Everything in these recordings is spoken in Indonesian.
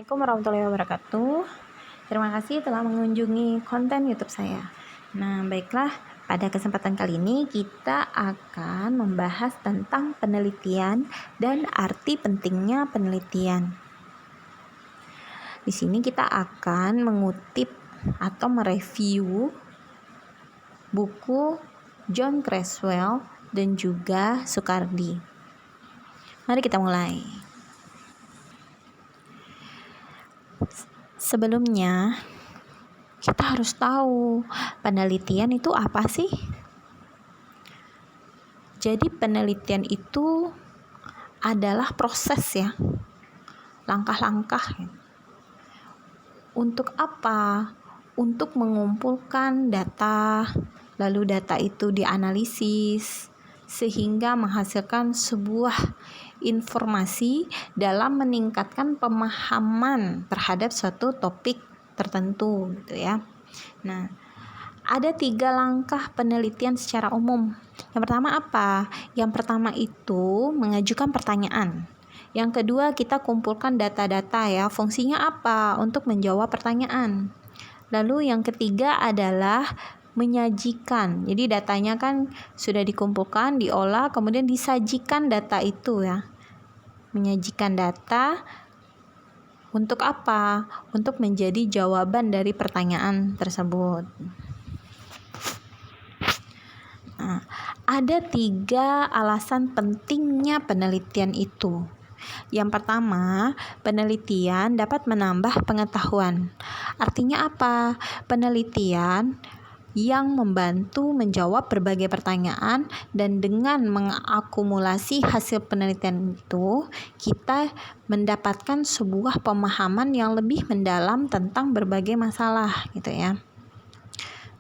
Assalamualaikum warahmatullahi wabarakatuh. Terima kasih telah mengunjungi konten YouTube saya. Nah, baiklah, pada kesempatan kali ini kita akan membahas tentang penelitian dan arti pentingnya penelitian. Di sini kita akan mengutip atau mereview buku John Creswell dan juga Sukardi. Mari kita mulai. Sebelumnya, kita harus tahu penelitian itu apa sih? Jadi penelitian itu adalah proses ya, langkah-langkah. Untuk apa? Untuk mengumpulkan data, lalu data itu dianalisis sehingga menghasilkan sebuah informasi dalam meningkatkan pemahaman terhadap suatu topik tertentu gitu ya. Nah, ada 3 langkah penelitian secara umum. Yang pertama apa? Yang pertama itu mengajukan pertanyaan. Yang kedua, kita kumpulkan data-data ya. Fungsinya apa? Untuk menjawab pertanyaan. Lalu yang ketiga adalah menyajikan. Jadi datanya kan sudah dikumpulkan, diolah, kemudian disajikan data itu ya. Menyajikan data untuk apa? Untuk menjadi jawaban dari pertanyaan tersebut. Nah, ada 3 alasan pentingnya penelitian itu. Yang pertama, penelitian dapat menambah pengetahuan. Artinya apa? Penelitian yang membantu menjawab berbagai pertanyaan, dan dengan mengakumulasi hasil penelitian itu, kita mendapatkan sebuah pemahaman yang lebih mendalam tentang berbagai masalah gitu ya.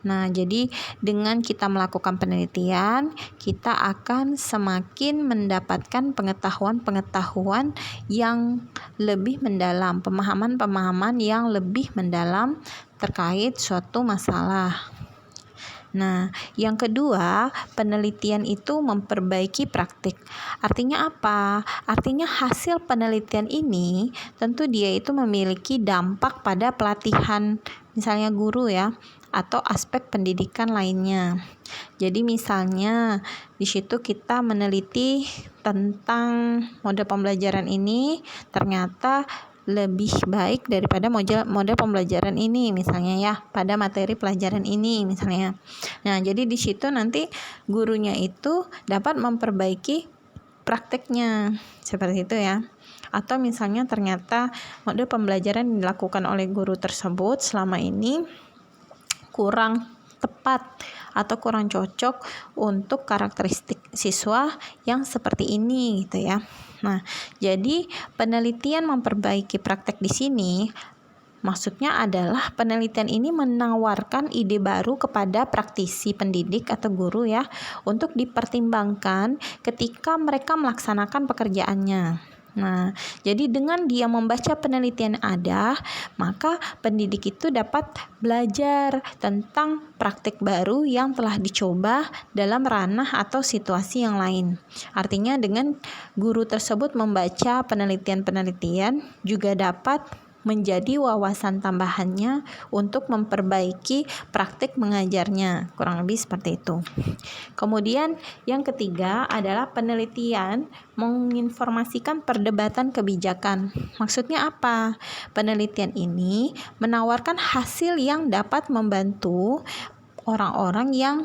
Nah, jadi dengan kita melakukan penelitian, kita akan semakin mendapatkan pengetahuan-pengetahuan yang lebih mendalam, pemahaman-pemahaman yang lebih mendalam terkait suatu masalah. Nah, yang kedua, penelitian itu memperbaiki praktik. Artinya apa? Artinya hasil penelitian ini tentu dia itu memiliki dampak pada pelatihan, misalnya guru ya, atau aspek pendidikan lainnya. Jadi misalnya di situ kita meneliti tentang model pembelajaran ini, ternyata lebih baik daripada model pembelajaran ini misalnya ya, pada materi pelajaran ini misalnya. Nah, jadi di situ nanti gurunya itu dapat memperbaiki prakteknya seperti itu ya. Atau misalnya ternyata model pembelajaran yang dilakukan oleh guru tersebut selama ini kurang tepat atau kurang cocok untuk karakteristik siswa yang seperti ini gitu ya. Nah, jadi penelitian memperbaiki praktek di sini maksudnya adalah penelitian ini menawarkan ide baru kepada praktisi pendidik atau guru ya, untuk dipertimbangkan ketika mereka melaksanakan pekerjaannya. Nah, jadi dengan dia membaca penelitian ada, maka pendidik itu dapat belajar tentang praktik baru yang telah dicoba dalam ranah atau situasi yang lain. Artinya dengan guru tersebut membaca penelitian-penelitian juga dapat menjadi wawasan tambahannya untuk memperbaiki praktik mengajarnya, kurang lebih seperti itu. Kemudian yang ketiga adalah penelitian menginformasikan perdebatan kebijakan. Maksudnya apa? Penelitian ini menawarkan hasil yang dapat membantu orang-orang yang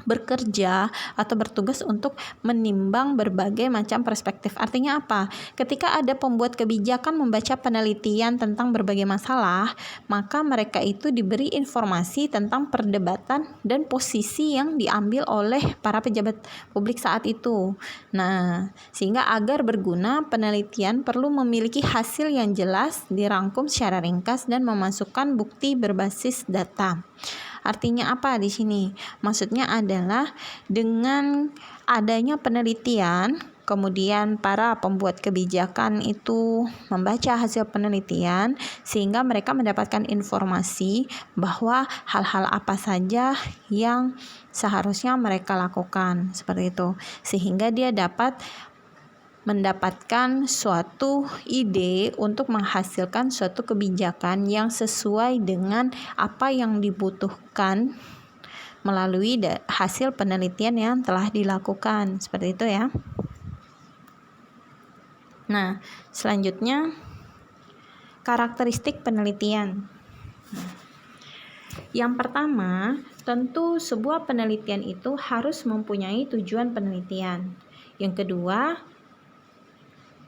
bekerja atau bertugas untuk menimbang berbagai macam perspektif. Artinya apa? Ketika ada pembuat kebijakan membaca penelitian tentang berbagai masalah, maka mereka itu diberi informasi tentang perdebatan dan posisi yang diambil oleh para pejabat publik saat itu. Nah, sehingga agar berguna, penelitian perlu memiliki hasil yang jelas, dirangkum secara ringkas, dan memasukkan bukti berbasis data. Artinya apa di sini? Maksudnya adalah dengan adanya penelitian, kemudian para pembuat kebijakan itu membaca hasil penelitian sehingga mereka mendapatkan informasi bahwa hal-hal apa saja yang seharusnya mereka lakukan, seperti itu. Sehingga dia dapat mendapatkan suatu ide untuk menghasilkan suatu kebijakan yang sesuai dengan apa yang dibutuhkan melalui hasil penelitian yang telah dilakukan. Seperti itu ya. Nah, selanjutnya karakteristik penelitian. Yang pertama, tentu sebuah penelitian itu harus mempunyai tujuan penelitian. Yang kedua,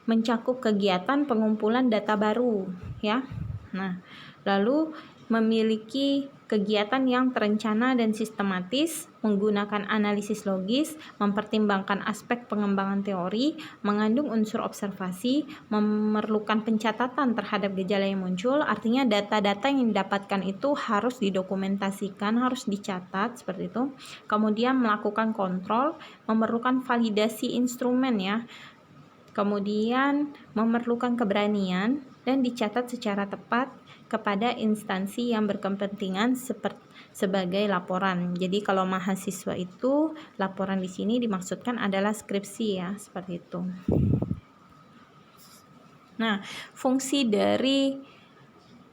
mencakup kegiatan pengumpulan data baru, ya. Nah, lalu memiliki kegiatan yang terencana dan sistematis, menggunakan analisis logis, mempertimbangkan aspek pengembangan teori, mengandung unsur observasi, memerlukan pencatatan terhadap gejala yang muncul. Artinya data-data yang didapatkan itu harus didokumentasikan, harus dicatat seperti itu. Kemudian melakukan kontrol, memerlukan validasi instrumen ya. Kemudian memerlukan keberanian dan dicatat secara tepat kepada instansi yang berkepentingan sebagai laporan. Jadi kalau mahasiswa itu laporan di sini dimaksudkan adalah skripsi ya, seperti itu. Nah, fungsi dari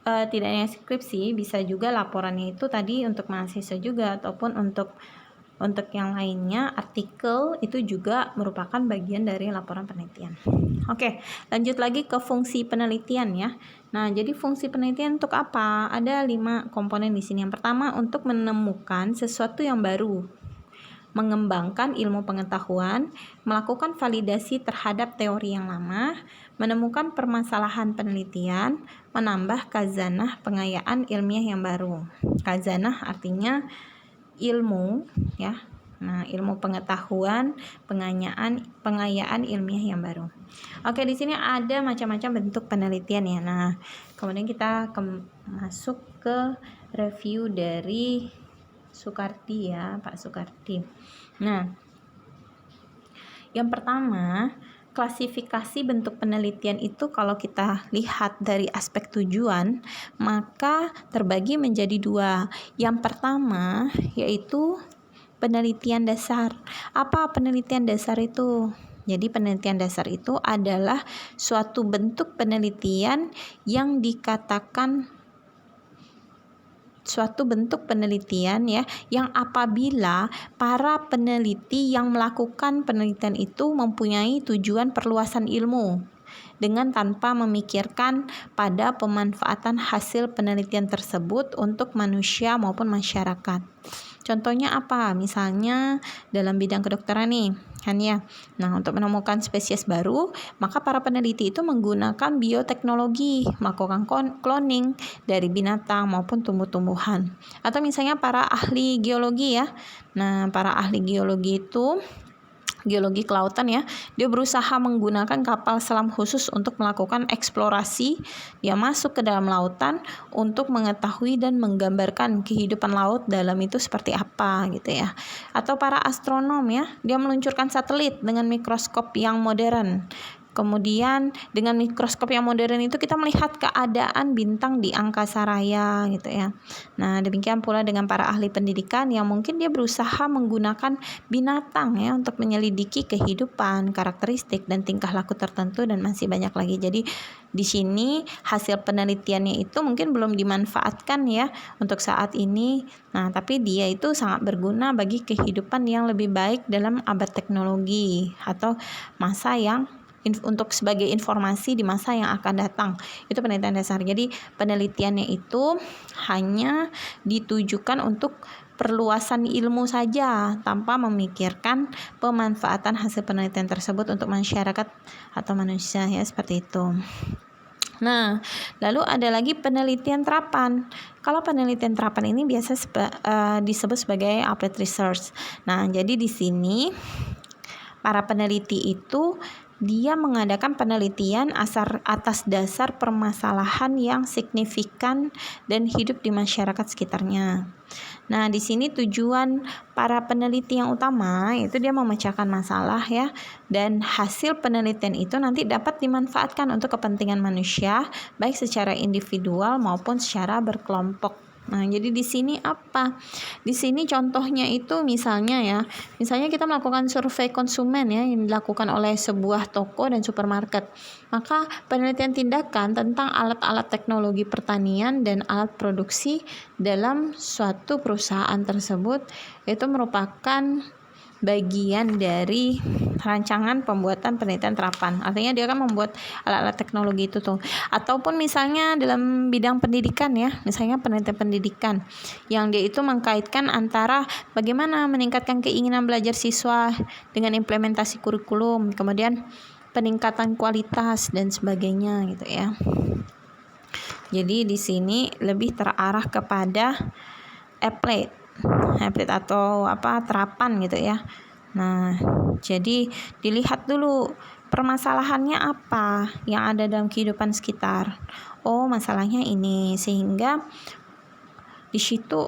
tidak hanya skripsi, bisa juga laporannya itu tadi untuk mahasiswa juga ataupun untuk yang lainnya, artikel itu juga merupakan bagian dari laporan penelitian. Oke, lanjut lagi ke fungsi penelitian ya. Nah, jadi fungsi penelitian untuk apa? Ada 5 komponen di sini. Yang pertama, untuk menemukan sesuatu yang baru, mengembangkan ilmu pengetahuan, melakukan validasi terhadap teori yang lama, menemukan permasalahan penelitian, menambah khazanah pengayaan ilmiah yang baru. Khazanah artinya ilmu ya. Nah, ilmu pengetahuan, pengayaan ilmiah yang baru. Oke, di sini ada macam-macam bentuk penelitian ya. Nah, kemudian kita masuk ke review dari Soekardi ya, Pak Soekardi. Nah, yang pertama, klasifikasi bentuk penelitian itu kalau kita lihat dari aspek tujuan, maka terbagi menjadi 2. Yang pertama yaitu penelitian dasar. Apa penelitian dasar itu? Jadi penelitian dasar itu adalah suatu bentuk penelitian yang dikatakan suatu bentuk penelitian ya, yang apabila para peneliti yang melakukan penelitian itu mempunyai tujuan perluasan ilmu dengan tanpa memikirkan pada pemanfaatan hasil penelitian tersebut untuk manusia maupun masyarakat. Contohnya apa? Misalnya dalam bidang kedokteran nih, kan ya. Nah, untuk menemukan spesies baru, maka para peneliti itu menggunakan bioteknologi, melakukan cloning dari binatang maupun tumbuh-tumbuhan. Atau misalnya para ahli geologi ya. Nah, para ahli geologi itu geologi kelautan ya, dia berusaha menggunakan kapal selam khusus untuk melakukan eksplorasi. Dia masuk ke dalam lautan untuk mengetahui dan menggambarkan kehidupan laut dalam itu seperti apa gitu ya. Atau para astronom ya, dia meluncurkan satelit dengan mikroskop yang modern. Kemudian dengan mikroskop yang modern itu kita melihat keadaan bintang di angkasa raya gitu ya. Nah, demikian pula dengan para ahli pendidikan yang mungkin dia berusaha menggunakan binatang ya untuk menyelidiki kehidupan, karakteristik dan tingkah laku tertentu dan masih banyak lagi. Jadi di sini hasil penelitiannya itu mungkin belum dimanfaatkan ya untuk saat ini. Nah, tapi dia itu sangat berguna bagi kehidupan yang lebih baik dalam abad teknologi atau masa yang untuk sebagai informasi di masa yang akan datang. Itu penelitian dasar. Jadi penelitiannya itu hanya ditujukan untuk perluasan ilmu saja tanpa memikirkan pemanfaatan hasil penelitian tersebut untuk masyarakat atau manusia ya, seperti itu. Nah, lalu ada lagi penelitian terapan. Kalau penelitian terapan ini biasa disebut sebagai applied research. Nah, jadi di sini para peneliti itu dia mengadakan penelitian atas dasar permasalahan yang signifikan dan hidup di masyarakat sekitarnya. Nah, di sini tujuan para peneliti yang utama yaitu dia memecahkan masalah ya, dan hasil penelitian itu nanti dapat dimanfaatkan untuk kepentingan manusia baik secara individual maupun secara berkelompok Nah, jadi di sini apa? Di sini contohnya itu misalnya kita melakukan survei konsumen yang dilakukan oleh sebuah toko dan supermarket. Maka penelitian tindakan tentang alat-alat teknologi pertanian dan alat produksi dalam suatu perusahaan tersebut itu merupakan bagian dari rancangan pembuatan penelitian terapan. Artinya dia akan membuat alat-alat teknologi itu tuh. Ataupun misalnya dalam bidang pendidikan misalnya penelitian pendidikan yang dia itu mengkaitkan antara bagaimana meningkatkan keinginan belajar siswa dengan implementasi kurikulum, kemudian peningkatan kualitas dan sebagainya gitu ya. Jadi di sini lebih terarah kepada applied atau terapan gitu ya. Nah, jadi dilihat dulu permasalahannya apa yang ada dalam kehidupan sekitar. Oh, masalahnya ini, sehingga di situ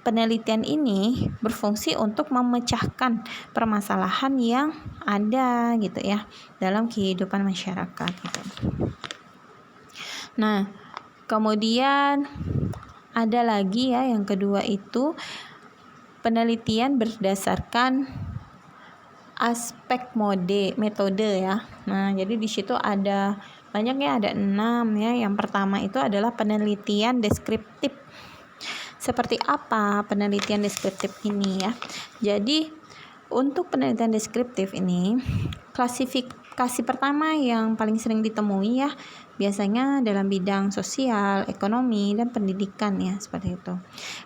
penelitian ini berfungsi untuk memecahkan permasalahan yang ada gitu ya dalam kehidupan masyarakat gitu. Nah, kemudian ada lagi yang kedua itu penelitian berdasarkan aspek metode ya. Nah, jadi di situ ada banyak ada 6 ya. Yang pertama itu adalah penelitian deskriptif. Seperti apa penelitian deskriptif ini ya? Jadi untuk penelitian deskriptif ini, klasifikasi pertama yang paling sering ditemui biasanya dalam bidang sosial, ekonomi, dan pendidikan seperti itu.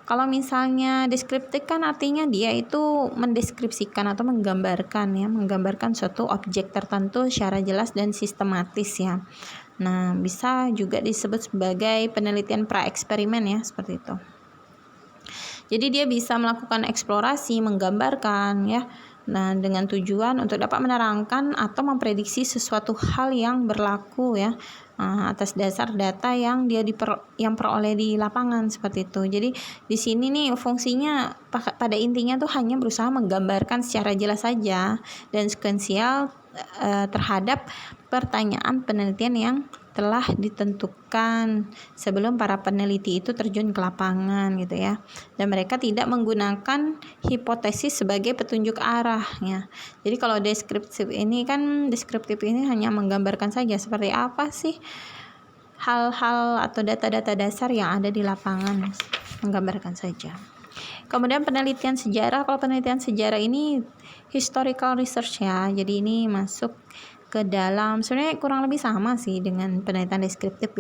Kalau misalnya deskriptif kan artinya dia itu mendeskripsikan atau menggambarkan suatu objek tertentu secara jelas dan sistematis ya. Nah, bisa juga disebut sebagai penelitian pra-eksperimen seperti itu. Jadi dia bisa melakukan eksplorasi, menggambarkan Nah, dengan tujuan untuk dapat menerangkan atau memprediksi sesuatu hal yang berlaku atas dasar data yang yang peroleh di lapangan seperti itu. Jadi di sini fungsinya pada intinya tuh hanya berusaha menggambarkan secara jelas saja dan sekuensial terhadap pertanyaan penelitian yang telah ditentukan sebelum para peneliti itu terjun ke lapangan gitu ya. Dan mereka tidak menggunakan hipotesis sebagai petunjuk arah Jadi kalau deskriptif ini hanya menggambarkan saja seperti apa sih hal-hal atau data-data dasar yang ada di lapangan, menggambarkan saja. Kemudian penelitian sejarah. Kalau penelitian sejarah ini historical research jadi ini masuk ke dalam, sebenarnya kurang lebih sama sih dengan penelitian deskriptif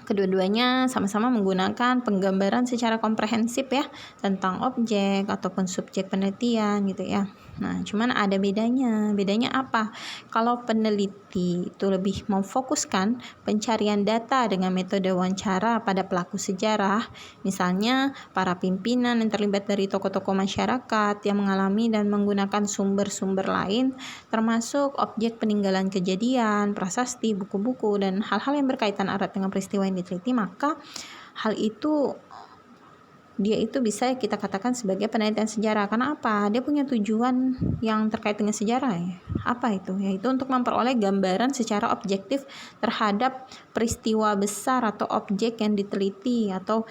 Kedua-duanya sama-sama menggunakan penggambaran secara komprehensif tentang objek ataupun subjek penelitian gitu ya. Nah, cuman ada bedanya. Bedanya apa? Kalau peneliti itu lebih memfokuskan pencarian data dengan metode wawancara pada pelaku sejarah, misalnya para pimpinan yang terlibat dari tokoh-tokoh masyarakat yang mengalami dan menggunakan sumber-sumber lain, termasuk objek peninggalan kejadian, prasasti, buku-buku, dan hal-hal yang berkaitan erat dengan peristiwa yang diteliti, maka hal itu dia itu bisa kita katakan sebagai penelitian sejarah. Karena apa? Dia punya tujuan yang terkait dengan sejarah Apa itu? Yaitu untuk memperoleh gambaran secara objektif terhadap peristiwa besar atau objek yang diteliti atau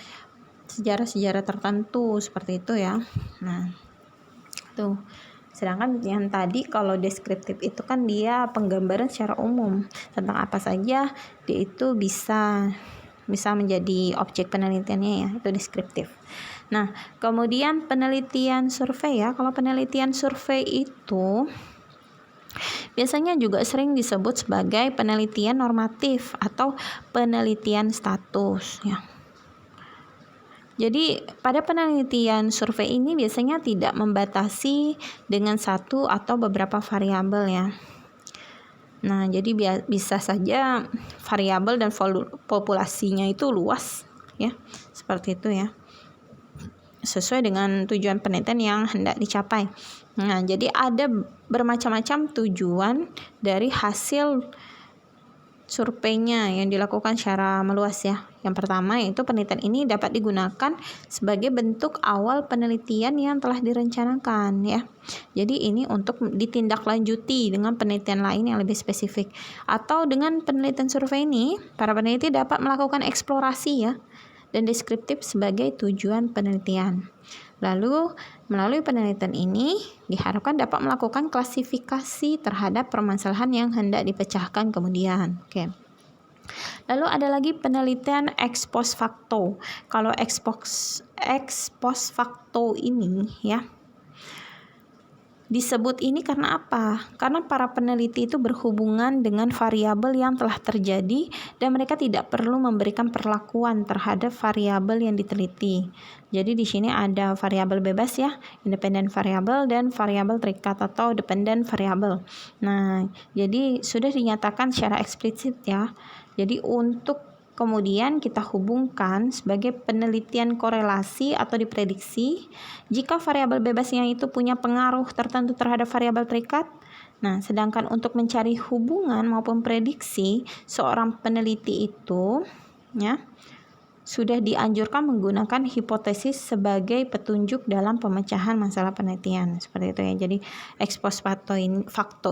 sejarah-sejarah tertentu seperti itu Nah, tuh. Sedangkan yang tadi kalau deskriptif itu kan dia penggambaran secara umum tentang apa saja dia itu bisa menjadi objek penelitiannya itu deskriptif. Nah, kemudian penelitian survei Kalau penelitian survei itu biasanya juga sering disebut sebagai penelitian normatif atau penelitian status Jadi pada penelitian survei ini biasanya tidak membatasi dengan satu atau beberapa variabel Nah, jadi bisa saja variabel dan populasinya itu luas seperti itu sesuai dengan tujuan penelitian yang hendak dicapai. Nah, jadi ada bermacam-macam tujuan dari hasil surveinya yang dilakukan secara meluas ya. Yang pertama yaitu penelitian ini dapat digunakan sebagai bentuk awal penelitian yang telah direncanakan ya. Jadi ini untuk ditindaklanjuti dengan penelitian lain yang lebih spesifik. Atau dengan penelitian survei ini, para peneliti dapat melakukan eksplorasi ya dan deskriptif sebagai tujuan penelitian. Lalu, melalui penelitian ini diharapkan dapat melakukan klasifikasi terhadap permasalahan yang hendak dipecahkan kemudian. Oke. Lalu ada lagi penelitian ex post facto. Kalau ex post facto ini ya, disebut ini karena apa? Karena para peneliti itu berhubungan dengan variabel yang telah terjadi dan mereka tidak perlu memberikan perlakuan terhadap variabel yang diteliti. Jadi di sini ada variabel bebas ya, independent variable dan variabel terikat atau dependent variable. Nah, jadi sudah dinyatakan secara eksplisit ya. Jadi untuk kemudian kita hubungkan sebagai penelitian korelasi atau diprediksi jika variabel bebasnya itu punya pengaruh tertentu terhadap variabel terikat. Nah, sedangkan untuk mencari hubungan maupun prediksi seorang peneliti itu ya sudah dianjurkan menggunakan hipotesis sebagai petunjuk dalam pemecahan masalah penelitian seperti itu ya. Jadi ex post facto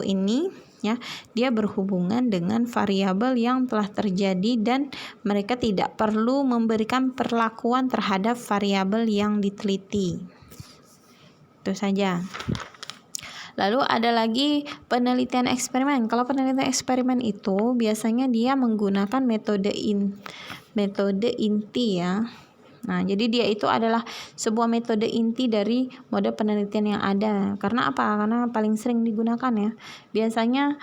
ini ya, dia berhubungan dengan variabel yang telah terjadi dan mereka tidak perlu memberikan perlakuan terhadap variabel yang diteliti. Itu saja. Lalu ada lagi penelitian eksperimen. Kalau penelitian eksperimen itu biasanya dia menggunakan metode inti ya. Nah, jadi dia itu adalah sebuah metode inti dari mode penelitian yang ada. Karena apa? Karena paling sering digunakan ya. Biasanya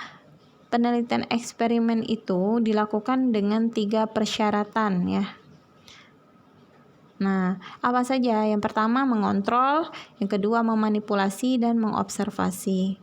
penelitian eksperimen itu dilakukan dengan 3 persyaratan ya. Nah, apa saja? Yang pertama mengontrol, yang kedua memanipulasi dan mengobservasi.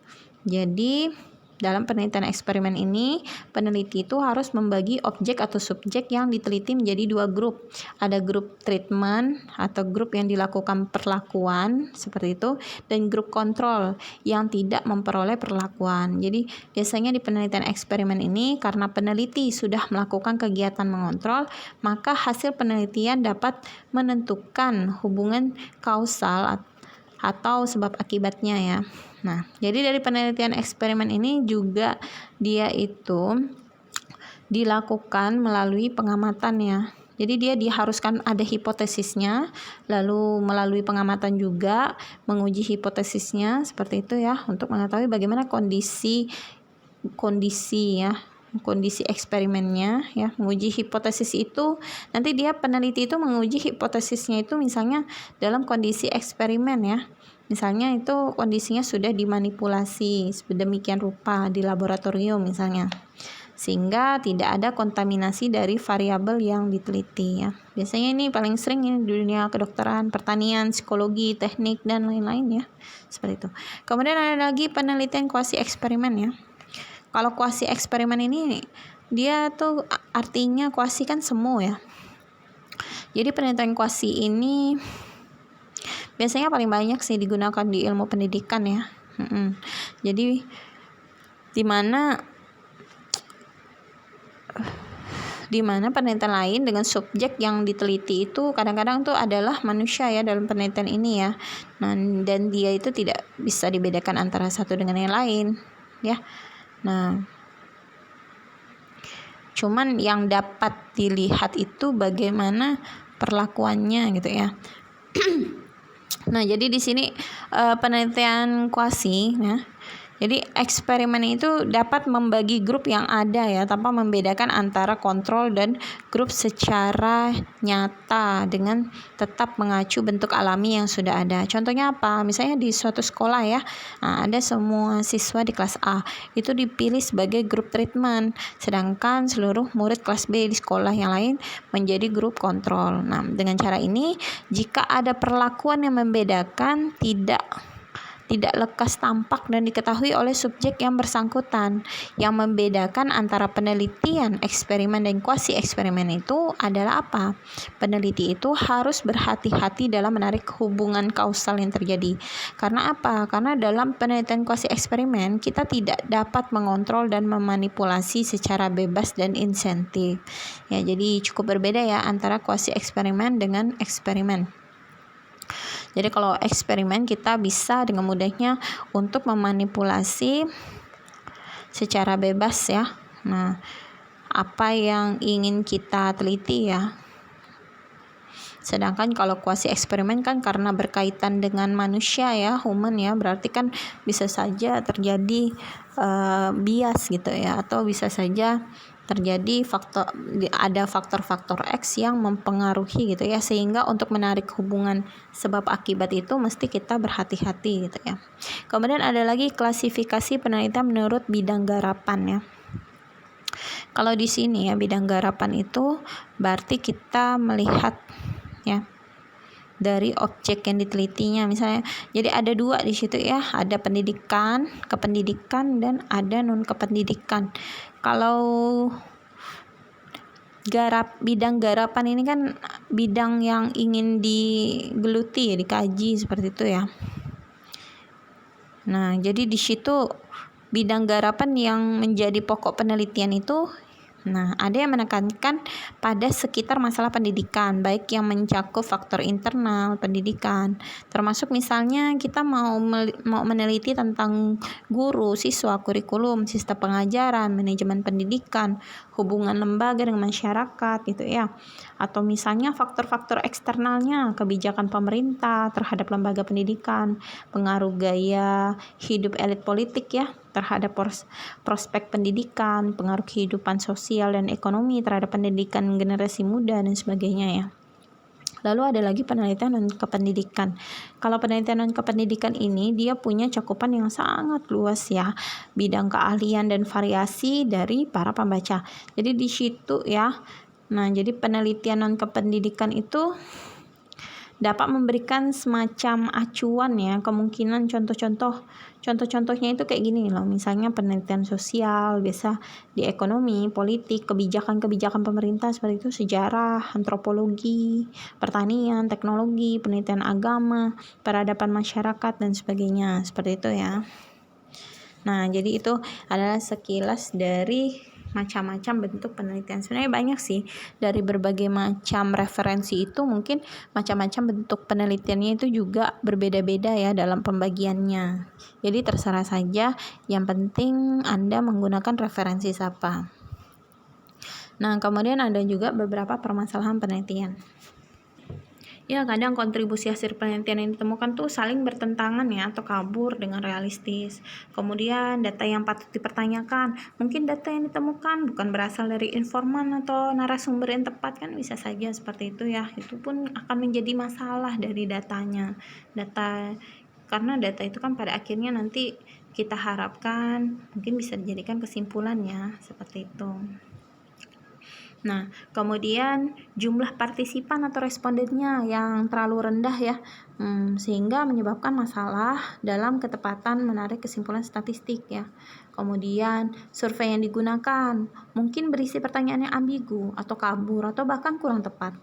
Jadi dalam penelitian eksperimen ini, peneliti itu harus membagi objek atau subjek yang diteliti menjadi 2 grup. Ada grup treatment atau grup yang dilakukan perlakuan, seperti itu, dan grup kontrol yang tidak memperoleh perlakuan. Jadi, biasanya di penelitian eksperimen ini, karena peneliti sudah melakukan kegiatan mengontrol, maka hasil penelitian dapat menentukan hubungan kausal atau sebab akibatnya ya. Nah, jadi dari penelitian eksperimen ini juga dia itu dilakukan melalui pengamatan ya. Jadi dia diharuskan ada hipotesisnya, lalu melalui pengamatan juga menguji hipotesisnya seperti itu ya, untuk mengetahui bagaimana kondisi eksperimennya ya. Menguji hipotesis itu nanti dia peneliti itu menguji hipotesisnya itu misalnya dalam kondisi eksperimen ya. Misalnya itu kondisinya sudah dimanipulasi sedemikian rupa di laboratorium misalnya, sehingga tidak ada kontaminasi dari variabel yang diteliti ya. Biasanya ini paling sering ini di dunia kedokteran, pertanian, psikologi, teknik dan lain-lain ya. Seperti itu. Kemudian ada lagi penelitian kuasi eksperimen ya. Kalau kuasi eksperimen ini dia tuh artinya kuasi kan semu ya. Jadi penelitian kuasi ini biasanya paling banyak sih digunakan di ilmu pendidikan ya. Jadi di mana penelitian lain dengan subjek yang diteliti itu kadang-kadang tuh adalah manusia ya dalam penelitian ini ya. Nah, dan dia itu tidak bisa dibedakan antara satu dengan yang lain ya. Nah, cuman yang dapat dilihat itu bagaimana perlakuannya gitu ya. Nah, jadi di sini penelitian kuasi ya. Jadi eksperimen itu dapat membagi grup yang ada ya tanpa membedakan antara kontrol dan grup secara nyata dengan tetap mengacu bentuk alami yang sudah ada. Contohnya apa? Misalnya di suatu sekolah ya, nah, ada semua siswa di kelas A itu dipilih sebagai grup treatment, sedangkan seluruh murid kelas B di sekolah yang lain menjadi grup kontrol. Nah, dengan cara ini jika ada perlakuan yang membedakan tidak lekas tampak dan diketahui oleh subjek yang bersangkutan. Yang membedakan antara penelitian, eksperimen, dan kuasi eksperimen itu adalah apa? Peneliti itu harus berhati-hati dalam menarik hubungan kausal yang terjadi. Karena apa? Karena dalam penelitian kuasi eksperimen kita tidak dapat mengontrol dan memanipulasi secara bebas dan insentif. Ya, jadi cukup berbeda ya antara kuasi eksperimen dengan eksperimen. Jadi kalau eksperimen kita bisa dengan mudahnya untuk memanipulasi secara bebas ya. Nah, apa yang ingin kita teliti ya. Sedangkan kalau kuasi eksperimen kan karena berkaitan dengan manusia ya, human ya, berarti kan bisa saja terjadi bias gitu ya, atau bisa saja terjadi ada faktor-faktor X yang mempengaruhi gitu ya, sehingga untuk menarik hubungan sebab akibat itu mesti kita berhati-hati gitu ya. Kemudian ada lagi klasifikasi penelitian menurut bidang garapan ya. Kalau di sini ya bidang garapan itu berarti kita melihat ya dari objek yang ditelitinya misalnya. Jadi ada dua di situ ya, ada pendidikan, kependidikan, dan ada non kependidikan. Kalau bidang garapan ini kan bidang yang ingin digeluti ya, dikaji seperti itu ya. Nah, jadi di situ bidang garapan yang menjadi pokok penelitian itu, nah, ada yang menekankan pada sekitar masalah pendidikan, baik yang mencakup faktor internal pendidikan, termasuk misalnya kita mau meneliti tentang guru, siswa, kurikulum, sistem pengajaran, manajemen pendidikan, hubungan lembaga dengan masyarakat gitu ya. Atau misalnya faktor-faktor eksternalnya, kebijakan pemerintah terhadap lembaga pendidikan, pengaruh gaya hidup elit politik ya terhadap prospek pendidikan, pengaruh kehidupan sosial dan ekonomi terhadap pendidikan generasi muda dan sebagainya ya. Lalu ada lagi penelitian non kependidikan. Kalau penelitian non kependidikan ini dia punya cakupan yang sangat luas ya, bidang keahlian dan variasi dari para pembaca. Jadi di situ ya. Nah, jadi penelitian non kependidikan itu dapat memberikan semacam acuan ya, kemungkinan contohnya itu kayak gini loh, misalnya penelitian sosial biasa di ekonomi, politik, kebijakan pemerintah seperti itu, sejarah, antropologi, pertanian, teknologi, penelitian agama, peradaban masyarakat dan sebagainya seperti itu ya. Nah, jadi itu adalah sekilas dari macam-macam bentuk penelitian. Sebenarnya banyak sih, dari berbagai macam referensi itu mungkin macam-macam bentuk penelitiannya itu juga berbeda-beda ya dalam pembagiannya. Jadi terserah saja, yang penting Anda menggunakan referensi siapa. Nah, kemudian ada juga beberapa permasalahan penelitian. Ya, kadang kontribusi hasil penelitian yang ditemukan tuh saling bertentangan ya, atau kabur dengan realistis. Kemudian data yang patut dipertanyakan, mungkin data yang ditemukan bukan berasal dari informan atau narasumber yang tepat, kan bisa saja seperti itu ya. Itu pun akan menjadi masalah dari datanya. Karena data itu kan pada akhirnya nanti kita harapkan mungkin bisa dijadikan kesimpulan ya, seperti itu. Nah, kemudian jumlah partisipan atau respondennya yang terlalu rendah ya, sehingga menyebabkan masalah dalam ketepatan menarik kesimpulan statistik ya. Kemudian survei yang digunakan mungkin berisi pertanyaan yang ambigu atau kabur atau bahkan kurang tepat.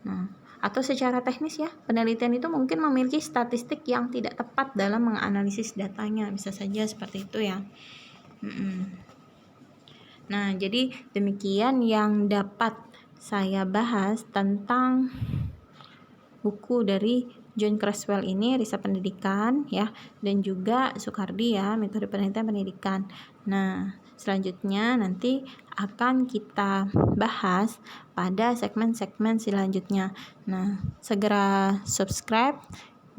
Nah, atau secara teknis ya, penelitian itu mungkin memiliki statistik yang tidak tepat dalam menganalisis datanya, bisa saja seperti itu ya. Nah, jadi demikian yang dapat saya bahas tentang buku dari John Creswell ini, Riset Pendidikan ya, dan juga Soekardi ya, Metode Penelitian Pendidikan. Nah, selanjutnya nanti akan kita bahas pada segmen-segmen selanjutnya. Nah, segera subscribe,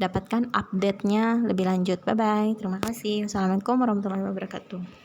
dapatkan update-nya lebih lanjut. Bye-bye. Terima kasih. Wassalamualaikum warahmatullahi wabarakatuh.